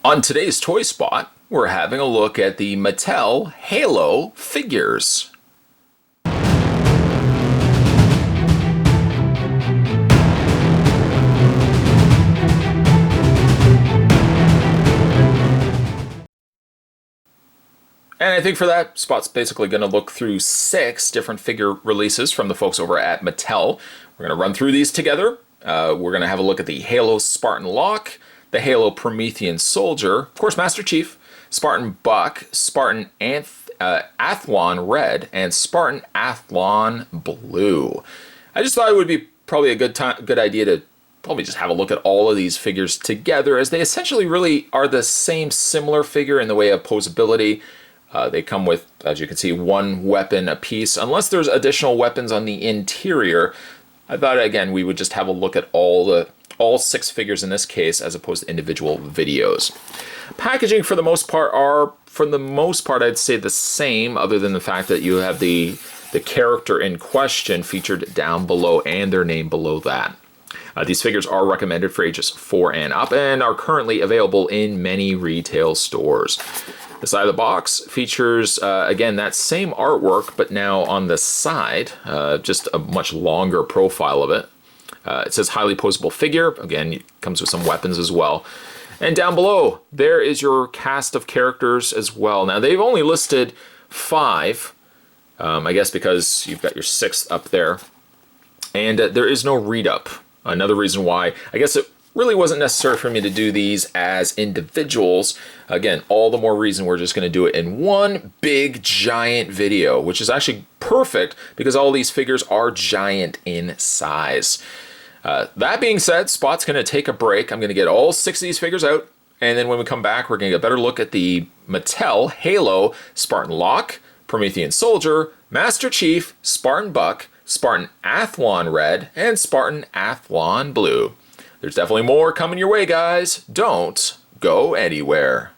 On today's Toy Spot, we're having a look at the Mattel Halo figures. And I think for that, Spot's basically going to look through 6 different figure releases from the folks over at Mattel. We're going to run through these together. We're going to have a look at the Halo Spartan Locke, the Halo Promethean Soldier, of course Master Chief, Spartan Buck, Spartan Athlon Red, and Spartan Athlon Blue. I just thought it would be probably a good idea to probably just have a look at all of these figures together, as they essentially really are the same similar figure in the way of posability. They come with, as you can see, 1 weapon apiece, unless there's additional weapons on the interior. I thought, again, we would just have a look at all 6 figures in this case, as opposed to individual videos. Packaging, for the most part, I'd say the same, other than the fact that you have the character in question featured down below and their name below that. These figures are recommended for ages 4 and up and are currently available in many retail stores. The side of the box features, again, that same artwork, but now on the side, just a much longer profile of it. It says highly posable figure. Again, it comes with some weapons as well. And down below, there is your cast of characters as well. Now, they've only listed 5, I guess because you've got your 6th up there. And there is no read-up. Another reason why, I guess it really wasn't necessary for me to do these as individuals. Again, all the more reason we're just going to do it in one big giant video, which is actually perfect because all these figures are giant in size. That being said, Spot's going to take a break. I'm going to get all 6 of these figures out, and then when we come back, we're going to get a better look at the Mattel Halo Spartan Locke, Promethean Soldier, Master Chief, Spartan Buck, Spartan Athlon Red, and Spartan Athlon Blue. There's definitely more coming your way, guys. Don't go anywhere.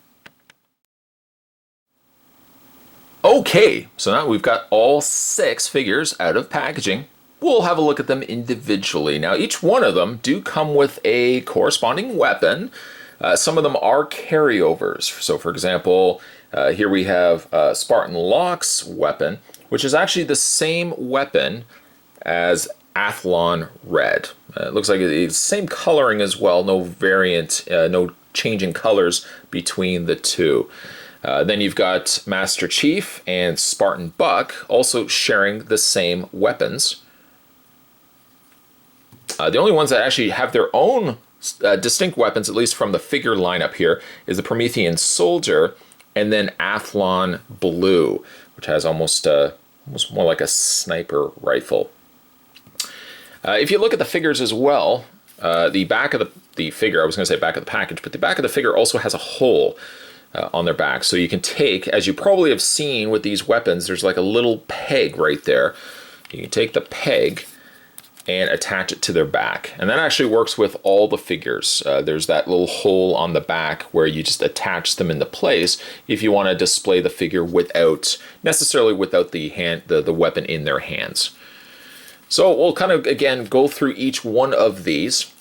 Okay, so now we've got all 6 figures out of packaging. We'll have a look at them individually. Now, each one of them do come with a corresponding weapon. Some of them are carryovers. So, for example, here we have Spartan Locke's weapon, which is actually the same weapon as Athlon Red. It looks like it's the same coloring as well, no variant, no change in colors between the two. Then you've got Master Chief and Spartan Buck also sharing the same weapons. The only ones that actually have their own distinct weapons, at least from the figure lineup here, is the Promethean Soldier and then Athlon Blue, which has almost more like a sniper rifle. If you look at the figures as well, the back of the figure, I was going to say back of the package, but the back of the figure also has a hole on their back. So you can take, as you probably have seen with these weapons, there's like a little peg right there. You can take the peg and attach it to their back. And that actually works with all the figures. There's that little hole on the back where you just attach them into place if you want to display the figure without the weapon in their hands. So we'll kind of, again, go through each one of these.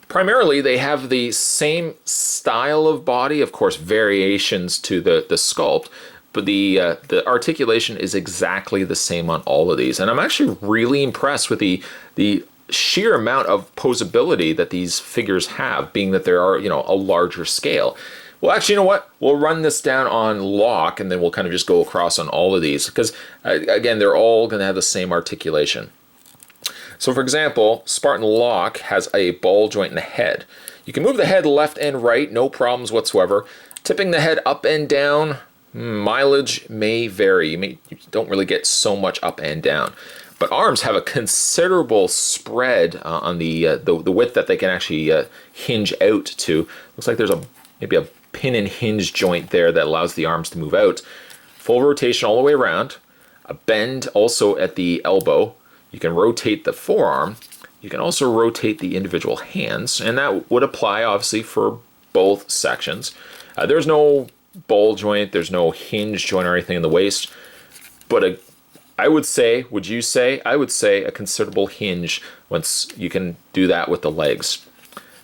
Primarily, they have the same style of body, of course, variations to the sculpt, but the articulation is exactly the same on all of these. And I'm actually really impressed with the sheer amount of posability that these figures have, being that there are, a larger scale. Well, actually, you know what? We'll run this down on Locke, and then we'll kind of just go across on all of these, because, again, they're all going to have the same articulation. So, for example, Spartan Locke has a ball joint in the head. You can move the head left and right, no problems whatsoever. Tipping the head up and down, mileage may vary. You don't really get so much up and down. But arms have a considerable spread on the width that they can actually hinge out to. Looks like there's maybe a pin and hinge joint there that allows the arms to move out. Full rotation all the way around. A bend also at the elbow. You can rotate the forearm. You can also rotate the individual hands, and that would apply obviously for both sections. There's no ball joint, there's no hinge joint or anything in the waist, but I would say a considerable hinge once you can do that with the legs.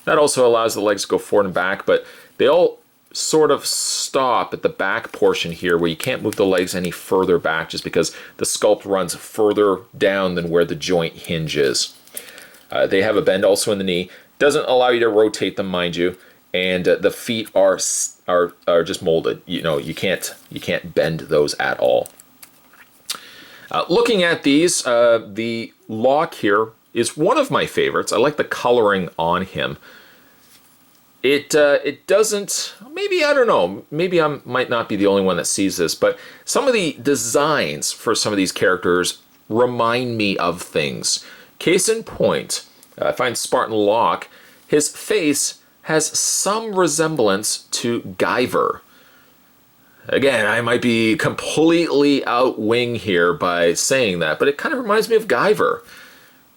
That also allows the legs to go forward and back, but they all sort of stop at the back portion here where you can't move the legs any further back just because the sculpt runs further down than where the joint hinges. They have a bend also in the knee. Doesn't allow you to rotate them, mind you, and the feet are just molded. You can't bend those at all. Looking at these, the Locke here is one of my favorites. I like the coloring on him. It doesn't, maybe, I don't know, maybe I might not be the only one that sees this, but some of the designs for some of these characters remind me of things. Case in point, I find Spartan Locke, his face has some resemblance to Guyver. Again, I might be completely outwing here by saying that, but it kind of reminds me of Guyver.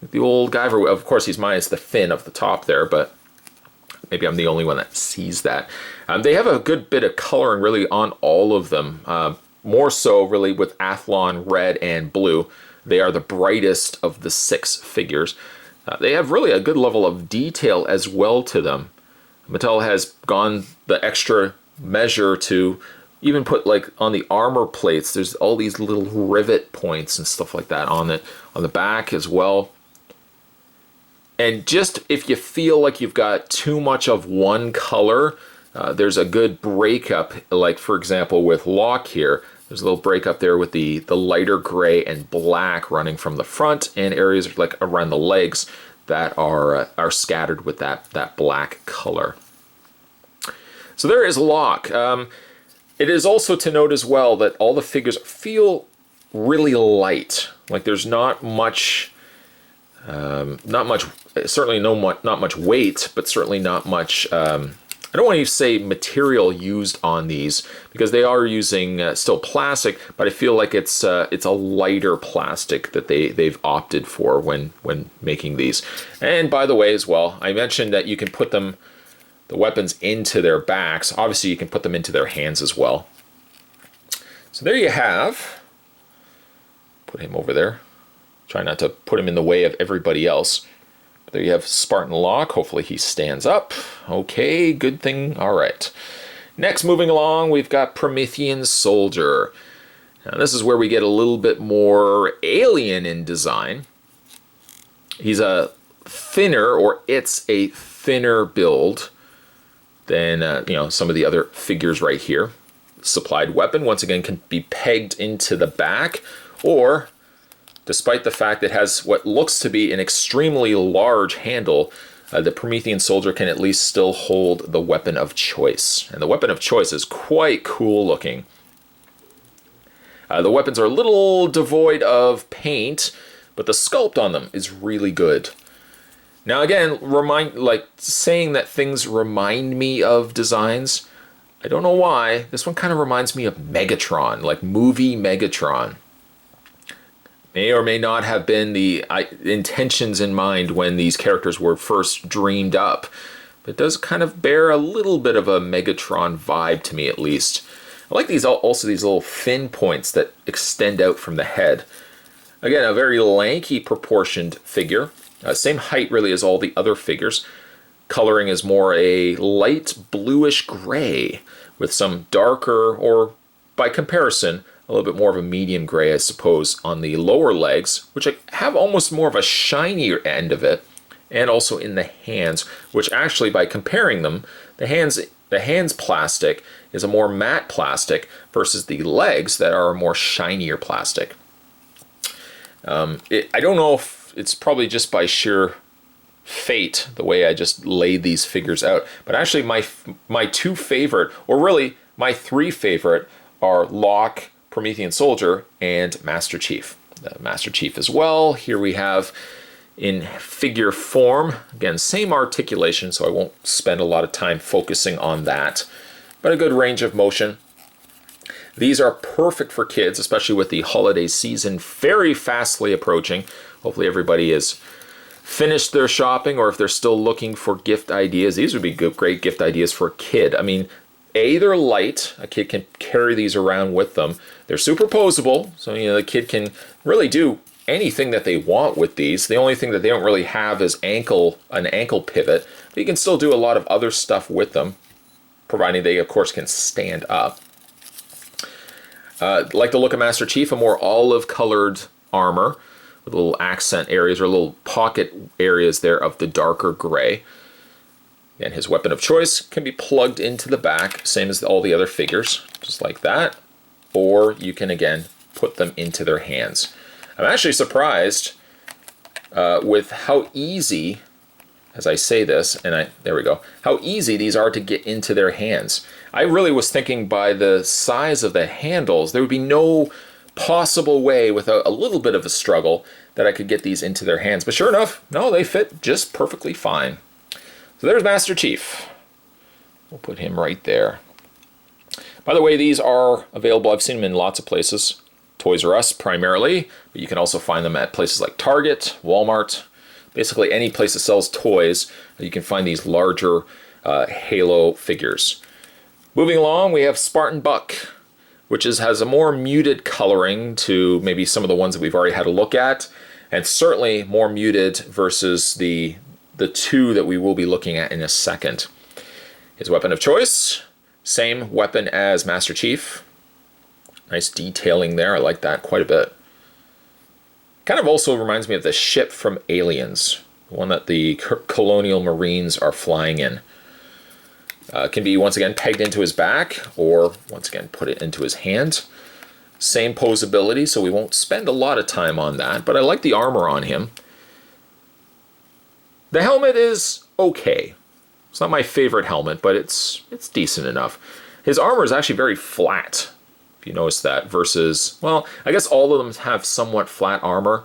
The old Guyver, of course he's minus the fin of the top there, but maybe I'm the only one that sees that. They have a good bit of coloring really on all of them. More so really with Athlon red and blue. They are the brightest of the 6 figures. They have really a good level of detail as well to them. Mattel has gone the extra measure to even put, like, on the armor plates, there's all these little rivet points and stuff like that on the back as well. And just if you feel like you've got too much of one color, there's a good breakup, like for example with Locke here. There's a little breakup there with the lighter gray and black running from the front, and areas like around the legs that are scattered with that black color. So there is Locke. It is also to note as well that all the figures feel really light. Like there's not much, certainly not much weight, but certainly not much. I don't want to say material used on these because they are using still plastic, but I feel like it's a lighter plastic that they've opted for when making these. And by the way, as well, I mentioned that you can put the weapons into their backs. Obviously, you can put them into their hands as well. So there you have. Put him over there. Try not to put him in the way of everybody else. There you have Spartan Locke. Hopefully he stands up. Okay, good thing. All right. Next, moving along, we've got Promethean Soldier. Now, this is where we get a little bit more alien in design. He's a thinner, or it's a thinner build than some of the other figures right here. Supplied weapon, once again, can be pegged into the back, or despite the fact it has what looks to be an extremely large handle, the Promethean Soldier can at least still hold the weapon of choice. And the weapon of choice is quite cool looking. The weapons are a little devoid of paint, but the sculpt on them is really good. Now again, saying that things remind me of designs, I don't know why, this one kind of reminds me of Megatron, like movie Megatron. May or may not have been the intentions in mind when these characters were first dreamed up. But it does kind of bear a little bit of a Megatron vibe to me, at least. I like these little fin points that extend out from the head. Again, a very lanky proportioned figure. Same height really as all the other figures. Coloring is more a light bluish gray with some darker, or by comparison, a little bit more of a medium gray, I suppose, on the lower legs, which have almost more of a shinier end of it, and also in the hands, which actually, by comparing them, the hands plastic is a more matte plastic versus the legs that are a more shinier plastic. I don't know if it's probably just by sheer fate, the way I just laid these figures out, but actually my 2 favorite, or really my 3 favorite, are Locke, Promethean Soldier, and Master Chief. Master Chief as well. Here we have in figure form. Again, same articulation, so I won't spend a lot of time focusing on that, but a good range of motion. These are perfect for kids, especially with the holiday season very fastly approaching. Hopefully everybody has finished their shopping, or if they're still looking for gift ideas, these would be great gift ideas for a kid. I mean, they're light. A kid can carry these around with them. They're superposable, so the kid can really do anything that they want with these. The only thing that they don't really have is an ankle pivot, but you can still do a lot of other stuff with them. providing they, of course, can stand up. Like the look of Master Chief, a more olive-colored armor with little accent areas or little pocket areas there of the darker gray. And his weapon of choice can be plugged into the back, same as all the other figures, just like that. Or you can, again, put them into their hands. I'm actually surprised with how easy, as I say this, and there we go, how easy these are to get into their hands. I really was thinking by the size of the handles, there would be no possible way with a little bit of a struggle that I could get these into their hands. But sure enough, no, they fit just perfectly fine. So there's Master Chief. We'll put him right there. By the way, these are available. I've seen them in lots of places. Toys R Us primarily, but you can also find them at places like Target, Walmart, basically any place that sells toys. You can find these larger Halo figures. Moving along, we have Spartan Buck, which has a more muted coloring to maybe some of the ones that we've already had a look at, and certainly more muted versus the two that we will be looking at in a second. His weapon of choice, same weapon as Master Chief. Nice detailing there. I like that quite a bit. Kind of also reminds me of the ship from Aliens, the one that the Colonial Marines are flying in. Can be, once again, pegged into his back, or, once again, put it into his hand. Same posability, so we won't spend a lot of time on that, but I like the armor on him. The helmet is okay. It's not my favorite helmet, but it's decent enough. His armor is actually very flat, if you notice that, versus, well, I guess all of them have somewhat flat armor,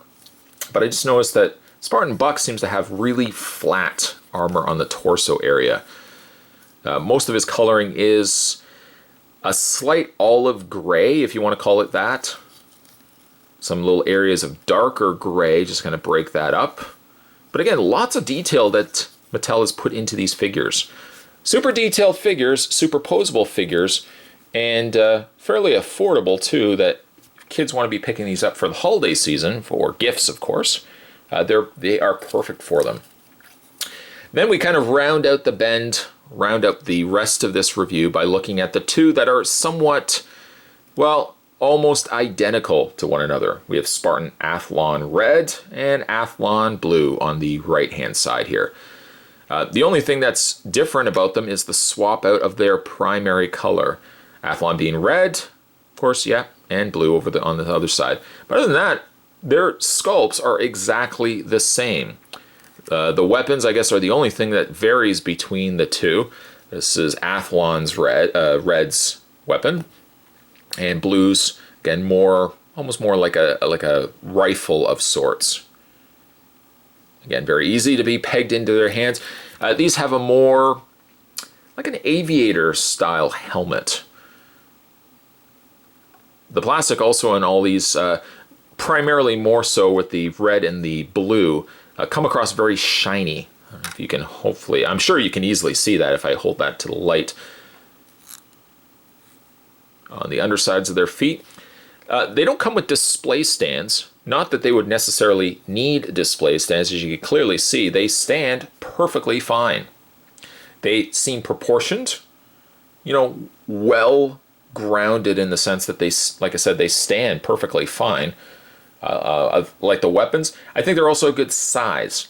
but I just noticed that Spartan Buck seems to have really flat armor on the torso area. Most of his coloring is a slight olive gray, if you want to call it that. Some little areas of darker gray, just kind of break that up. But again, lots of detail that Mattel has put into these figures. Super detailed figures, superposable figures, and fairly affordable too, that if kids want to be picking these up for the holiday season, for gifts of course, they are perfect for them. Then we kind of round out the rest of this review by looking at the two that are somewhat, well, almost identical to one another. We have Spartan Athlon Red and Athlon Blue on the right-hand side here. The only thing that's different about them is the swap out of their primary color. Athlon being red, of course, yeah, and blue on the other side. But other than that, their sculpts are exactly the same. The weapons, I guess, are the only thing that varies between the two. This is Athlon's Red's weapon, and Blue's, again, almost more like a rifle of sorts. Again, very easy to be pegged into their hands. These have a more, like an aviator style helmet. The plastic also in all these, primarily more so with the red and the blue, come across very shiny. I don't know if you can hopefully, I'm sure you can easily see that if I hold that to the light. On the undersides of their feet. They don't come with display stands. Not that they would necessarily need display stands. As you can clearly see, they stand perfectly fine. They seem proportioned, well grounded in the sense that they, like I said, they stand perfectly fine. Like the weapons, I think they're also a good size.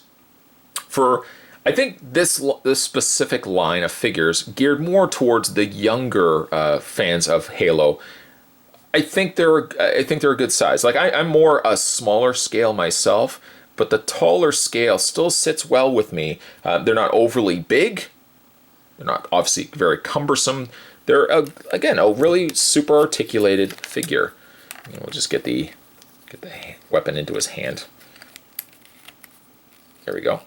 I think this specific line of figures geared more towards the younger fans of Halo. I think they're a good size. Like I'm more a smaller scale myself, but the taller scale still sits well with me. They're not overly big. They're not obviously very cumbersome. They're again a really super articulated figure. We'll just get the weapon into his hand. There we go.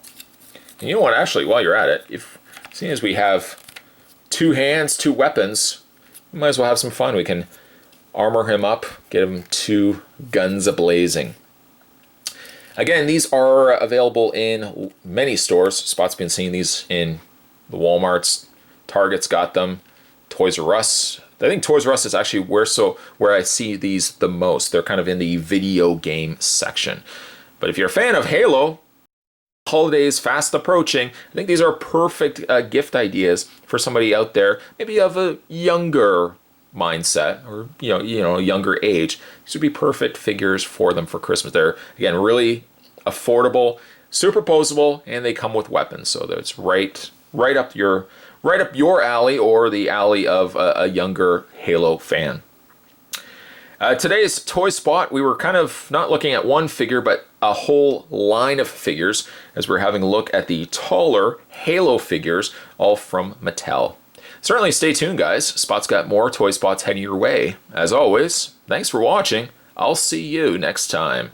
And you know what? Actually, while you're at it, seeing as we have two hands, two weapons, we might as well have some fun. We can armor him up, get him two guns a-blazing. Again, these are available in many stores. Spot's been seeing these in the Walmarts. Target's got them. Toys R Us. I think Toys R Us is actually where I see these the most. They're kind of in the video game section. But if you're a fan of Halo, holidays fast approaching, I think these are perfect gift ideas for somebody out there, maybe of a younger mindset or a younger age. These would be perfect figures for them for Christmas. They're, again, really affordable, superposable, and they come with weapons, so that's right up your alley, or the alley of a younger Halo fan. Today's toy spot, we were kind of not looking at one figure, but a whole line of figures, as we're having a look at the taller Halo figures, all from Mattel. Certainly stay tuned, guys. Spot's got more toy spots heading your way. As always, thanks for watching. I'll see you next time.